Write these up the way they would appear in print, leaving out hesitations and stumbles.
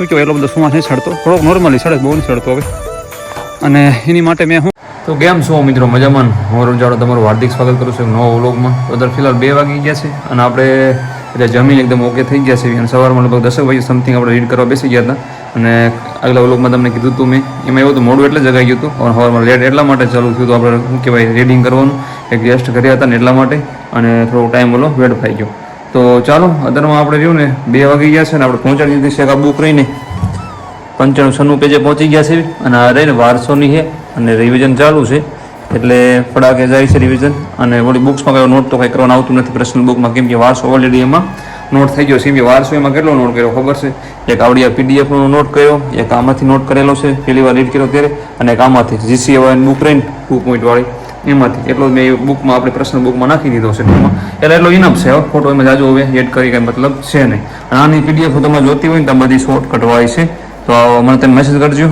શું કહેવાય એટલો બધો સુવાસ નહીં ચડતો, થોડોક નોર્મલી ચડે, બહુ નહીં ચડતો હવે. અને એની માટે મેં હું તો કેમ છો મિત્રો, મજામાં? હું રજાડો તમારું હાર્દિક સ્વાગત કરું છું નવા વ્લોગમાં. તો અત્યારે ફિલહાલ 2 વાગી ગયા છે અને આપણે એટલે જમીન એકદમ ઓકે થઈ ગયા છે. અને સવારમાં લગભગ 10 વાગે સમથિંગ આપણે રીડ કરવા બેસી ગયા હતા. અને આગલા વ્લોગમાં તમને કીધું હતું મેં, એમાં એવું તો મોડું એટલે જગાઈ ગયું હતું અને સવારમાં લેટ એટલા માટે ચાલુ થયું હતું. આપણે શું કહેવાય રીડિંગ કરવાનું, એક ગેસ્ટ કર્યા હતા ને એટલા માટે, અને થોડો ટાઈમ ઓલો વેડફાઈ ગયો. તો ચાલો અત્યારમાં આપણે રહ્યું ને 2 વાગી ગયા છે ને આપણે પહોંચાડી દીધી છે. આ બુક રહીને 95 પેજે પહોંચી ગયા છે. અને આ રહીને 1200ની છે અને રિવિઝન ચાલુ છે, એટલે ફટાકે જાય છે રિવિઝન. અને ઓલી બુક્સમાં કંઈ નોટ તો કંઈ કરવાનું આવતું નથી પર્સનલ બુકમાં, કેમ કે 1200 ઓલરેડી એમાં નોટ થઈ ગયો છે. કેમ કે 1200 એમાં કેટલો નોટ કર્યો ખબર છે? એક આવડી આ પીડીએફનો નોટ કર્યો, એક આમાંથી નોટ કરેલો છે પહેલી વાર રીડ કર્યો ત્યારે, અને એક આમાંથી GCA બુક રહીને 2 પોઈન્ટવાળી એમાંથી એટલો મેં બુકમાં આપણે પર્સનલ બુકમાં નાખી દીધો છે ટૂંકમાં. એટલે એટલો ઇનફ છે. હવે ફોટો એમાં જાજો હવે એડ કરી કંઈ મતલબ છે નહીં. અને આની PDF તમે જોતી હોય ને તો બધી શોર્ટકટ વાળી છે. તો મને તમે મેસેજ કરજો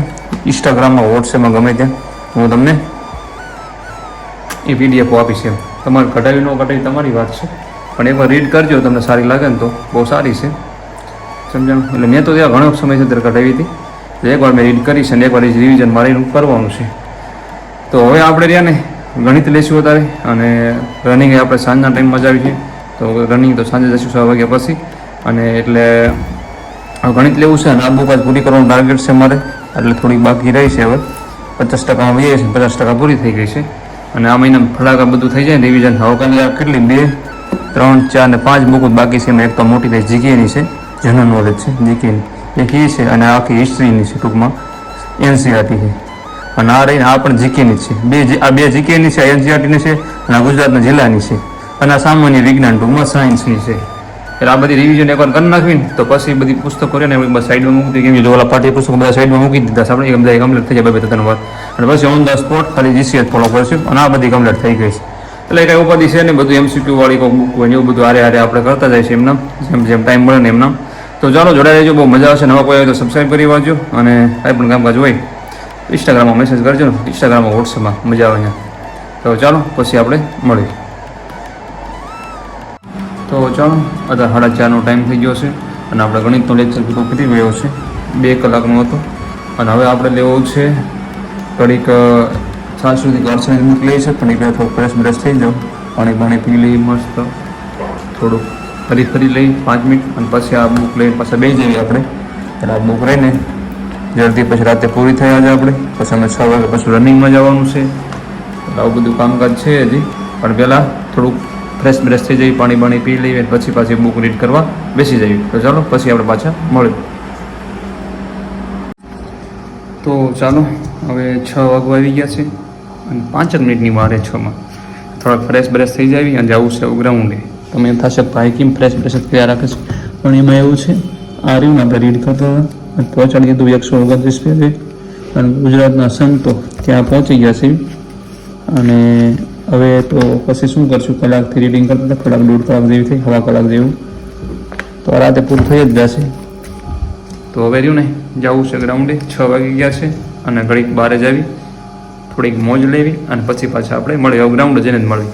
ઇન્સ્ટાગ્રામમાં, વોટ્સએપમાં, ગમે ત્યાં, હું તમને એ PDF આપીશ. એમ તમારે કઢાવી ન કઢાવી તમારી વાત છે, પણ એકવાર રીડ કરજો, તમને સારી લાગે ને તો બહુ સારી છે, સમજાણું? એટલે મેં તો ત્યાં ઘણો સમય સુધી કઢાવી હતી, તો એકવાર મેં રીડ કરીશ અને એકવાર રિવિઝન મારે કરવાનું છે. તો હવે આપણે રહ્યા ને ગણિત લઈશું અત્યારે, અને રનિંગ આપણે સાંજના ટાઈમમાં જ આવી છે. તો રનિંગ તો સાંજે જઈશું 6 વાગ્યા પછી. અને એટલે ગણિત લેવું છે અને આ બુક આજ પૂરી કરવાનું ટાર્ગેટ છે મારે, એટલે થોડીક બાકી રહી છે. હવે 50% વહી છે, 50% પૂરી થઈ ગઈ છે. અને આ મહિના ફટાકા બધું થઈ જાય રિવિઝન. હવે કાલે કેટલી 2, 3, 4 ને 5 બુક બાકી છે. એમાં એક તો મોટી થઈ GKની છે, જનરલ નોલેજ છે GKની, એક એ છે, અને આખી હિસ્ટ્રીની છે ટૂંકમાં NCERT છે. અને આ રહીને આ પણ GKની છે. આ 2 GKની છે, NCERTની છે, અને આ ગુજરાતના જિલ્લાની છે, અને આ સામાન્ય વિજ્ઞાન ટૂંકમાં સાયન્સની છે. એટલે આ બધી રિવિઝન એકવાર કરી નાખવી ને તો પછી બધી પુસ્તકો રહે ને એ બસ સાઈડમાં મૂકી દીધી. કેમ કે ઓલા પાઠ્યપુસ્તકો બધા સાઈડમાં મૂકી દીધા આપણે, એક બધા કમ્પ્લીટ થઈ જાય 2-3 વાર. અને પછી ઓન ધ સ્પોટ ખાલી GCA ફોલો કરશું, અને આ બધી કમ્પ્લીટ થઈ ગઈ છે. એટલે કંઈ ઉપાધિ છે ને, બધું MCQ વાળી કોઈ બુક હોય ને એવું બધું હારે આપણે કરતા જાય છે એમના, જેમ ટાઈમ મળે ને એમના. તો ચાલો જોડાઈ રહેજો, બહુ મજા આવશે. નવા કોઈ હોય તો સબસ્ક્રાઈબ કરી વાંચજો, અને કાંઈ પણ કામકાજ હોય ઇન્સ્ટાગ્રામમાં મેસેજ કરજો ને, ઇન્સ્ટાગ્રામમાં, વોટ્સએપમાં, મજા આવે અહીંયા. તો ચાલો પછી આપણે મળીએ. તો ચાલો અત્યારે 4:30નો ટાઈમ થઈ ગયો છે, અને આપણે ગણિતનો લેક્ચર પૂરો કરી ગયો છે, 2 કલાકનો હતો. અને હવે આપણે લેવો છે ઘડીક સાંસ્કૃતિક અર્થશાસ્ત્ર બુક લઈ છે, પણ એ થોડુંક ફ્રેશ બ્રેશ થઈ જાઉં, પાણી પી લઈ મસ્ત, થોડુંક ફરી લઈ 5 મિનિટ, અને પછી આ બુક લઈને પાછા બેસી જઈએ આપણે. એટલે આ બુક રહીને જલ્દી પછી રાતે પૂરી થઈ આજે આપણે, પછી અમે 6 વાગે પછી રનિંગમાં જવાનું છે. એટલે આવું બધું કામકાજ છે હજી, પણ પહેલાં થોડુંક ફ્રેશ બ્રેશ થઈ જાય, પાણી પી લઈએ, પછી પાછી બુક રીડ કરવા બેસી જઈએ. તો ચાલો પછી આપણે પાછા મળીએ. તો ચાલો હવે 6 વાગવા આવી ગયા છે, અને 5 મિનિટની વાર 6માં થોડાક ફ્રેશ બ્રેશ થઈ જાય અને જવું છે ગ્રાઉન્ડે. તમે એમ થશે ભાઈ કેમ ફ્રેશ બ્રેશ તૈયાર રાખે છે, પણ એમાં એવું છે આ રહ્યું આપણે રીડ કરતો પહોંચાડી દીધું 129 પેજે, અને ગુજરાતના સંતો ત્યાં પહોંચી ગયા છે. અને હવે તો પછી શું કરશું, કલાકથી રીડિંગ કરતા હતા, કલાક 1.5 કલાક જેવી થઈ, 1/2 કલાક જેવું, તો રાતે પૂરું થઈ જ જશે. તો હવે રહ્યું ને જવું છે ગ્રાઉન્ડે, 6 વાગી ગયા છે, અને ઘડીક બહાર જ આવી, થોડીક મોજ લેવી, અને પછી પાછા આપણે મળીએ ગ્રાઉન્ડ જઈને જ મળી.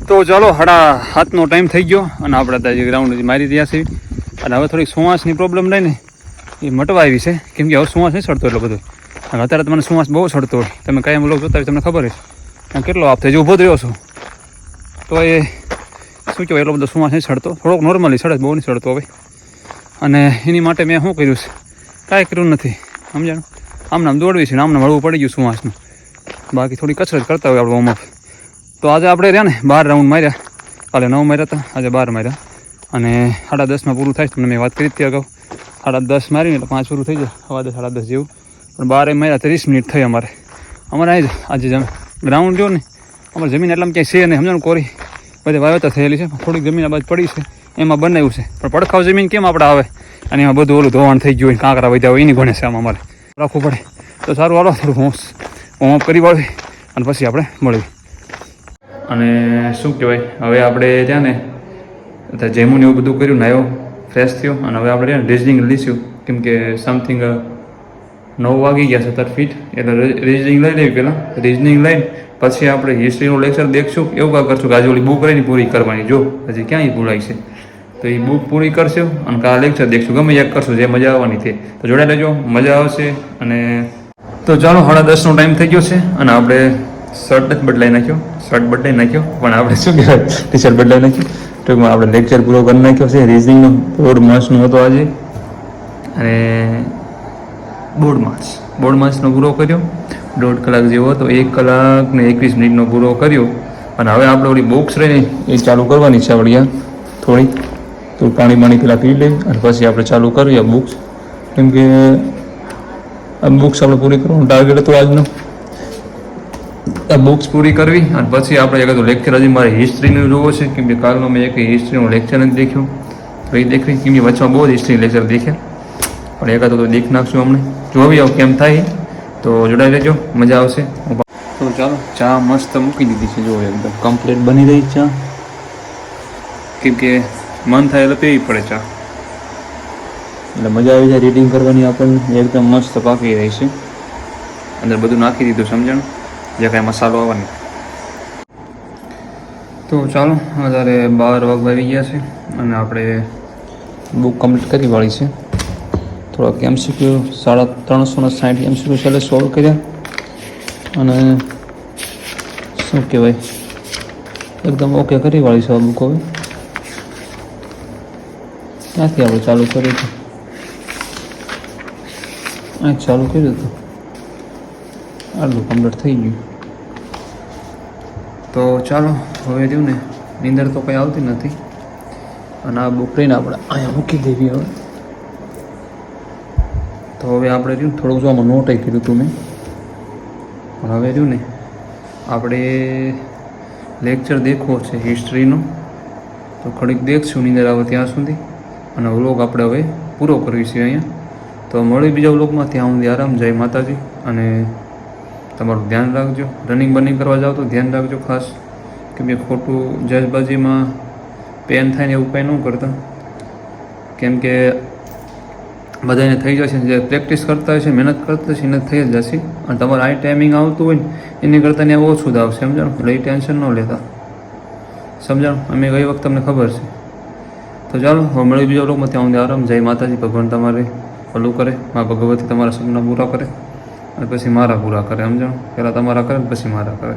તો ચાલો 7:30નો ટાઈમ થઈ ગયો, અને આપણે ત્યાં ગ્રાઉન્ડ મારી રહ્યા છીએ. અને હવે થોડીક સુવાસની પ્રોબ્લેમ લઈને એ મટવા આવી છે, કેમ કે હવે સુવાસ નહીં ચડતો એટલો બધો. અને અત્યારે તમને સુવાસ બહુ ચડતો હોય, તમે કાયમ લોકો જોતા હોય તમને ખબર છે કેટલો આપ થઈ જે ઊભો જ રહ્યો છો. તો એ શું કહેવાય એટલો બધો સુવાસ નહીં ચડતો, થોડોક નોર્મલી ચડે, બહુ નહીં ચડતો હવે. અને એની માટે મેં શું કર્યું છે, કાંઈ કર્યું નથી, સમજાણું? આમ દોડવી છે ને આમને હળવું પડી ગયું સુવાસનું, બાકી થોડી કસરત કરતા હોય આપણે વોર્મઅપ. તો આજે આપણે રહ્યા ને 12 રાઉન્ડ માર્યા, કાલે 9 માર્યા હતા, આજે 12 માર્યા. અને 10:30માં પૂરું થાય, તમને મેં વાત કરી હતી અગાઉ, 10:30 મારીને એટલે 5 પૂરું થઈ જાય, 10:30 જેવું. પણ 12 માર્યા 30 મિનિટ થઈ અમારે આજે ગ્રાઉન્ડ જો ને અમારે જમીન એટલામાં ક્યાંય છે નહીં, સમજાણું? કોરી બધી વાવેતર થયેલી છે, થોડીક જમીન આ બાજુ પડી છે એમાં બનાવ્યું છે, પણ પડખાવ જમીન કેમ આપણે આવે, અને એમાં બધું ઓલું ધોવાણ થઈ ગયું હોય, કાંકરા વધ્યા હોય, એની ભણે છે આમાં અમારે રાખવું પડે. તો સારું, હાલો થોડું વોર્મઅપ કરી વાળવી, અને પછી આપણે મળીએ. અને શું કહેવાય, હવે આપણે ત્યાં ને જેમું એવું બધું કર્યું, નાયો ફ્રેશ થયો, અને હવે આપણે રીઝનિંગ લઈશું, કેમ કે સમથિંગ 9 વાગી ગયા 17 ફીટ, એટલે રીઝનિંગ લઈ લેવી. પહેલાં રીઝનિંગ લઈને પછી આપણે હિસ્ટ્રીનું લેક્ચર દેખશું. એવું કાંઈ કરશું કે આજે ઓલી બુક રહીને પૂરી કરવાની, જો હજી ક્યાંય ભૂલાય છે. તો એ બુક પૂરી કરશું અને કાલે લેક્ચર દેખશું, ગમે એક કરશું જે મજા આવવાની છે. તો જોડાઈ લેજો, મજા આવશે. અને તો ચાલો 10:30નો ટાઈમ થઈ ગયો છે અને આપણે શર્ટ નથી બદલાઈ નાખ્યો, પણ આપણે શું કહેવાય ટી શર્ટ બદલાઈ નાખ્યું. ટૂંકમાં આપણે લેક્ચર પૂરો કરી નાખ્યો છે. રિઝનિંગનો બોર્ડ માર્ક્સનો હતો આજે અને બોર્ડ માર્ક્સનો પૂરો કર્યો. 1.5 કલાક જેવો હતો, 1 કલાક ને 21 મિનિટનો પૂરો કર્યો. અને હવે આપણે ઓલી બુક્સ રહીને એ ચાલુ કરવાની છે આપણી થોડી. તો પાણી પેલા પી લઈ અને પછી આપણે ચાલુ કરીએ બુક્સ, કેમ કે આ બુક્સ આપણે પૂરી કરવાનું ટાર્ગેટ હતો આજનો. આ બુક્સ પૂરી કરવી અને પછી આપણે એક લેક્ચર હજી મારે હિસ્ટ્રીનું જોવો છે, કેમ કે કાલનો મેં એક હિસ્ટ્રીનું લેક્ચર નથી દેખ્યું. તો એ દેખવી, કેમ કે વચમાં બહુ જ હિસ્ટ્રી લેક્ચર દેખ્યા, પણ એકાદ તો દેખ નાખશું હમણાં. જોવી આવું કેમ થાય. તો જોડાઈ લેજો, મજા આવશે. તો ચાલો, ચા મસ્ત મૂકી દીધી છે, જો એકદમ કમ્પ્લીટ બની રહી ચા, કેમ કે મન થાય એટલે પીવી પડે ચા, એટલે મજા આવી જાય રીડિંગ કરવાની. આપણને એકદમ મસ્ત પાકી રહી છે. અંદર બધું નાખી દીધું, સમજણ જે કાંઈ મસાલો આવવાની. તો ચાલો, અત્યારે 12 વાગવા આવી ગયા છે અને આપણે બુક કમ્પ્લીટ કરી વાળી છે. થોડાક MCQ 360 MCQ છેલ્લે સોલ્વ કર્યા અને શું કહેવાય એકદમ ઓકે કરી વાળી છે આ બુક. હવે ક્યાંથી આપણે ચાલુ કર્યું હતું, અહીં ચાલુ કર્યું હતું, આટલું કમ્પ્લીટ થઈ ગયું. તો ચાલો હવે રહ્યું ને, નીંદર તો કંઈ આવતી નથી અને આ બુક લઈને આપણે અહીંયા મૂકી દેવી હવે. તો હવે આપણે રહ્યું થોડુંક જો આમાં નોટ કર્યું હતું મેં, પણ હવે રહ્યું ને આપણે લેક્ચર દેખવો છે હિસ્ટ્રીનો. તો ઘડીક દેખશું નીંદર આવે ત્યાં સુધી, અને વ્લોગ આપણે હવે પૂરો કરવી છે અહીંયા. તો મળી બીજા વ્લોગમાં, ત્યાં સુધી આરામ. જય માતાજી. અને તમારું ધ્યાન રાખજો. રનિંગ કરવા જાઓ તો ધ્યાન રાખજો ખાસ, કેમ કે ખોટું જલ્દબાજીમાં પેન થાય ને એવું કંઈ ન કરતા, કેમ કે બધાને થઈ જશે. જે પ્રેક્ટિસ કરતા હોય છે, મહેનત કરતા હશે એને થઈ જ જશે. અને તમારે આ ટાઈમિંગ આવતું હોય ને એની કરતાં ત્યાં ઓછું જ આવશે, સમજાણું. એટલે એ ટેન્શન ન લેતા, સમજાણું. અમે ગઈ વખત તમને ખબર છે. તો ચાલો હવે મળી બીજા લોકમાં, ત્યાં સુધી આરામ. જય માતાજી. ભગવાન તમારે ભલું કરે, મા ભગવતી તમારા સપના પૂરા કરે અને પછી મારા પૂરા કરે, સમજાણું. પહેલાં તમારા કરે ને પછી મારા કરે.